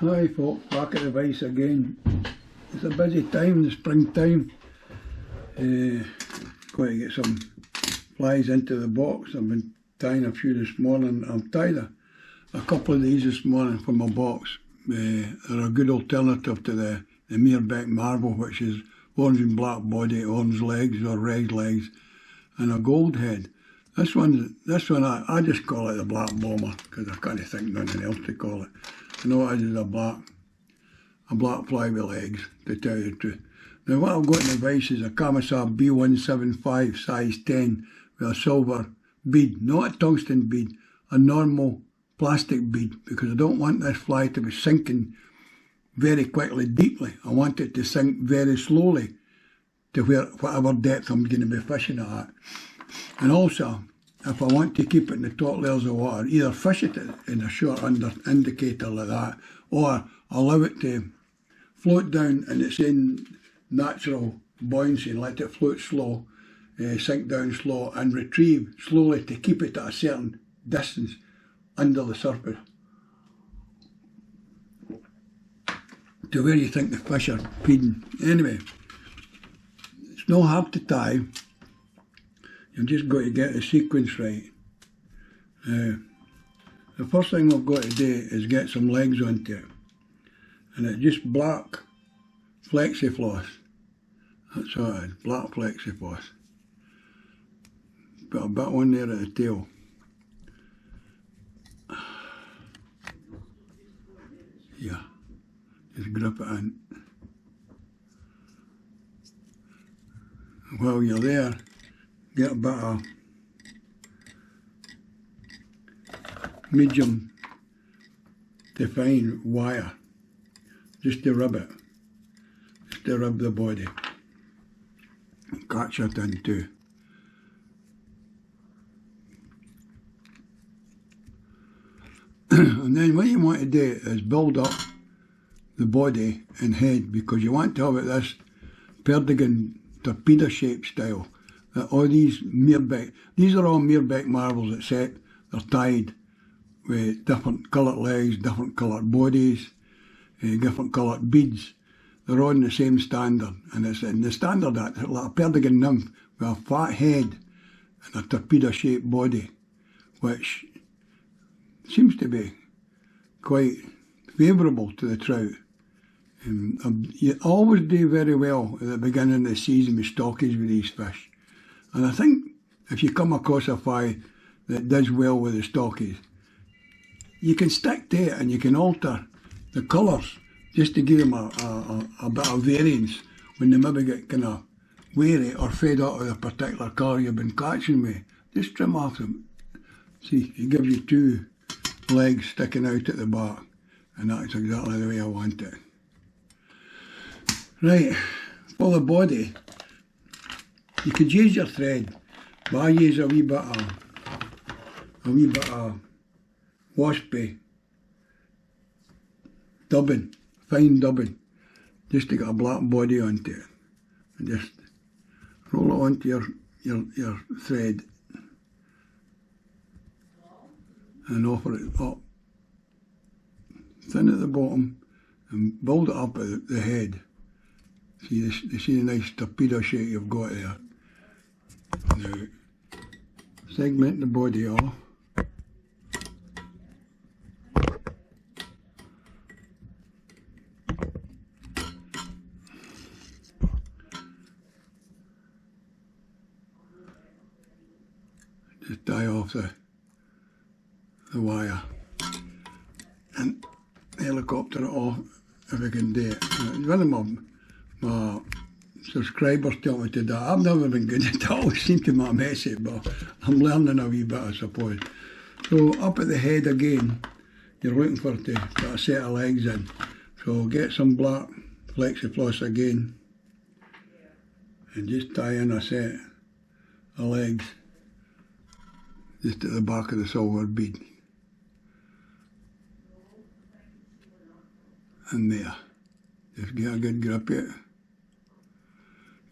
Hi folks, back at the vice again. It's a busy time, the springtime. Got to get some flies into the box. I've been tying a few this morning. I've tied a couple of these this morning for my box. They're a good alternative to the Meerbeck marble, which is orange and black body, orange legs or red legs, and a gold head. This one I just call it the black bomber because I can't think nothing else to call it. I know it is a black fly with legs, to tell you the truth. Now what I've got in the vice is a Camisar B175 size 10 with a silver bead, not a tungsten bead, a normal plastic bead, because I don't want this fly to be sinking very quickly deeply. I want it to sink very slowly to whatever depth I'm going to be fishing it at. And also, if I want to keep it in the top layers of water, either fish it in a short indicator like that, or allow it to float down in its own natural buoyancy and let it float slow, sink down slow and retrieve slowly to keep it at a certain distance under the surface to where you think the fish are feeding. Anyway, it's no hard to tie. You've just got to get the sequence right. The first thing we've got to do is get some legs onto it. And it's just black flexifloss. That's all it is, black flexifloss. Got a bit on there at the tail. Yeah, just grip it in. While you're there, get a bit of medium to fine wire, just to rub it, just to rub the body. Catch it in too. And then what you want to do is build up the body and head, because you want to have it this Perdigan torpedo shape style. All these Meerbeck, these are all Meerbeck marbles except they're tied with different coloured legs, different coloured bodies, different coloured beads. They're all in the same standard, and it's in the standard that it's like a Perdigan nymph with a fat head and a torpedo shaped body, which seems to be quite favourable to the trout. You always do very well at the beginning of the season with stockies with these fish. And I think if you come across a fly that does well with the stockies, you can stick to it and you can alter the colours just to give them a bit of variance when they maybe get kind of wary or fed out of the particular colour you've been catching with. Just trim off them. See, it gives you two legs sticking out at the back, and that's exactly the way I want it. Right, for the body, you could use your thread, but I use a wee bit of waspy dubbing, fine dubbing, just to get a black body onto it. And just roll it onto your thread and offer it up thin at the bottom and build it up at the head. See the nice torpedo shape you've got there. Now, segment the body off. Just tie off the wire and helicopter it off if I can do it. One of my subscribers tell me to do that. I've never been good at it. I always seem to be messy, but I'm learning a wee bit, I suppose. So up at the head again, you're looking to put a set of legs in. So get some black flexifloss again and just tie in a set of legs just at the back of the silver bead. And there. Just get a good grip of it.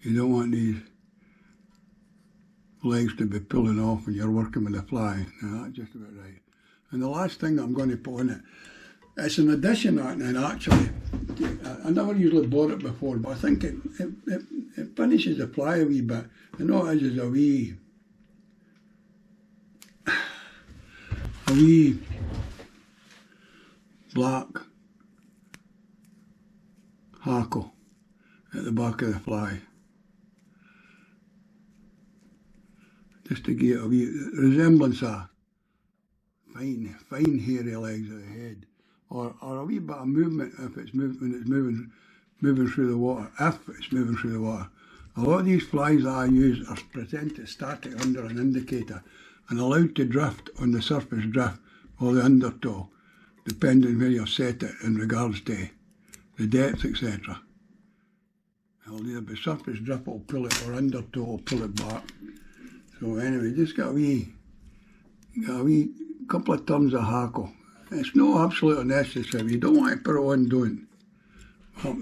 You don't want these legs to be pulling off when you're working with the fly. Now that's just about right. And the last thing I'm going to put on it It's an addition, and actually, I never usually bought it before, but I think it finishes the fly a wee bit. I know it is a wee black hackle at the back of the fly, just to give it a wee resemblance of fine hairy legs of the head, or a wee bit of movement if it's moving through the water. If it's moving through the water, a lot of these flies that I use are presented static under an indicator and allowed to drift on the surface drift or the undertow, depending where you set it in regards to the depth, etc. It'll either be surface drift will pull it, or undertow will pull it back. So anyway, just got a wee couple of turns of hackle. It's not absolutely necessary. If you don't want to put it on, don't.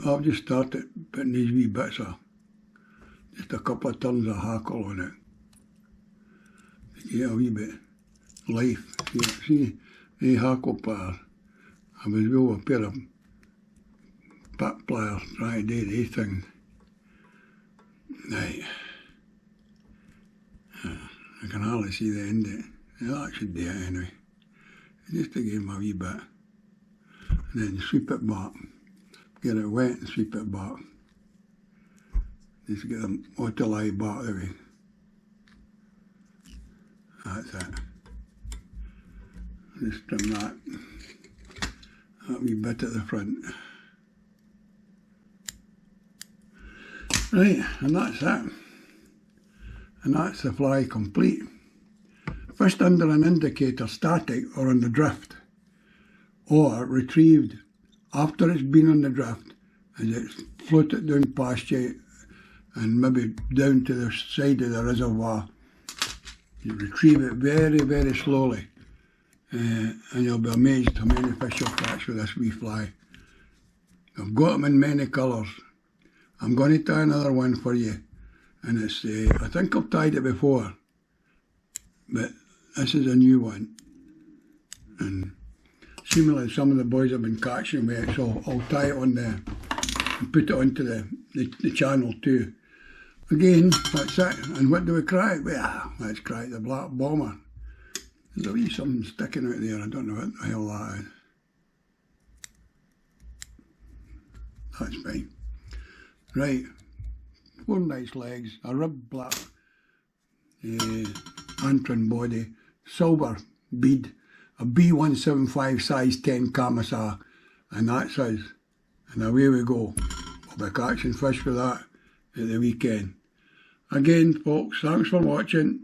I've just started putting these wee bits of, just a couple of turns of hackle on it to get a wee bit life. See the hackle pliers. I was with a pair of pit pliers trying to do these things. Right. I can hardly see the end of it. Yeah, that should do it anyway. Just to give them a wee bit. And then sweep it back. Get it wet and sweep it back. Just get them auto lie back the way. That's it. Just trim that wee bit at the front. Right, and that's it. And that's the fly complete. Fished under an indicator, static or on the drift, or retrieved after it's been on the drift, as it's floated down past you and maybe down to the side of the reservoir. You retrieve it very, very slowly, and you'll be amazed how many fish you'll catch with this wee fly. I've got them in many colours. I'm going to tie another one for you, and it's I think I've tied it before, but this is a new one, and seemingly some of the boys have been catching with it, so I'll tie it on there and put it onto the channel too. Again, that's it. And what do we cry? Well, let's cry the black bomber. There's a wee something sticking out there. I don't know what the hell that is. That's fine. Right, 4 nice legs, a ribbed black antron body, silver bead, a B175 size 10 camisar, and that's us. And away we go. We'll be catching fish for that at the weekend. Again, folks, thanks for watching.